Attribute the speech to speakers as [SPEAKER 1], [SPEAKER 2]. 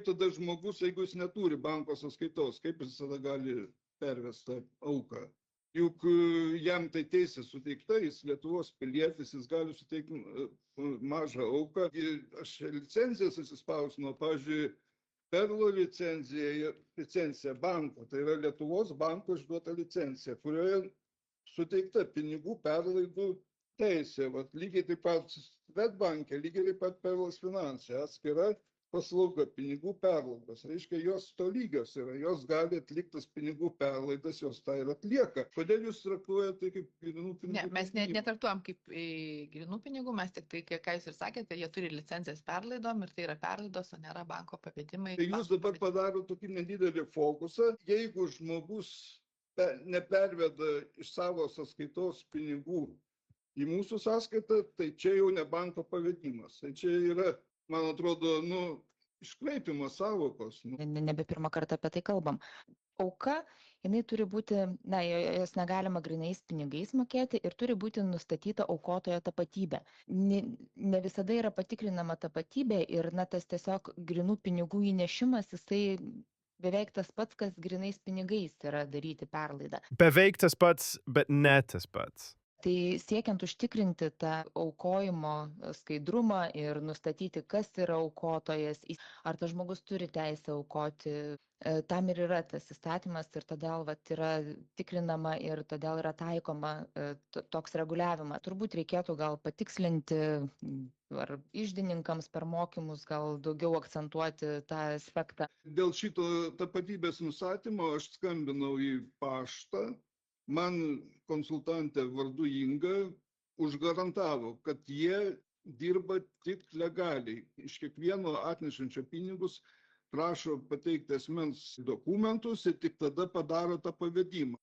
[SPEAKER 1] tada žmogus, jeigu jis neturi banko sąskaitos, kaip jis tada gali pervesti auką? Juk jam tai teisė suteikta, jis Lietuvos pilietis, jis gali suteikti mažą auką. Aš licencijas atsispausinu, pavyzdžiui, Perlo licencija banko, tai yra Lietuvos banko išduota licencija, kurioje suteikta pinigų perlaidų teisė. Vat, lygiai taip pat Swedbank'e, lygiai taip pat Perlas Finansė, atskira paslauga pinigų perlaidos. Reiškia, jos tolygios yra, jos gali atliktas pinigų perlaidas, jos tai ir atlieka. Kodėl jūs traktuojate tai kaip grinų pinigų?
[SPEAKER 2] Ne, mes netraktuojam kaip grinų pinigų, mes tik tai, ką jūs ir sakėte, jie turi licencijas perlaidom ir tai yra perlaidos, o nėra banko pavedimai.
[SPEAKER 1] Tai jūs dabar padaro tokį nedidelį fokusą, jeigu žmogus neperveda iš savo sąskaitos pinigų į mūsų sąskaitą, tai čia jau ne banko pavedimas. Tai čia yra, man atrodo, iškraipimas sąvokos.
[SPEAKER 3] Nebe pirmą kartą apie tai kalbam. Auka, jinai turi būti, jos negalima grynais pinigais mokėti ir turi būti nustatyta aukotojo tapatybė. Ne visada yra patikrinama tapatybė ir tas tiesiog grynų pinigų įnešimas, jisai beveik tas pats, kas grynais pinigais yra daryti perlaidą.
[SPEAKER 4] Beveik tas pats, bet ne tas pats.
[SPEAKER 3] Tai siekiant užtikrinti tą aukojimo skaidrumą ir nustatyti, kas yra aukotojas, ar tas žmogus turi teisę aukoti, tam ir yra tas įstatymas ir todėl yra tikrinama ir todėl yra taikoma toks reguliavimas. Turbūt reikėtų gal patikslinti ar iždininkams per mokymus gal daugiau akcentuoti tą aspektą.
[SPEAKER 1] Dėl šito tapatybės nustatymo aš skambinau į paštą. Man konsultantė vardu Inga užgarantavo, kad jie dirba tik legaliai. Iš kiekvieno atnešančio pinigus prašo pateikti asmens dokumentus ir tik tada padaro tą pavedimą.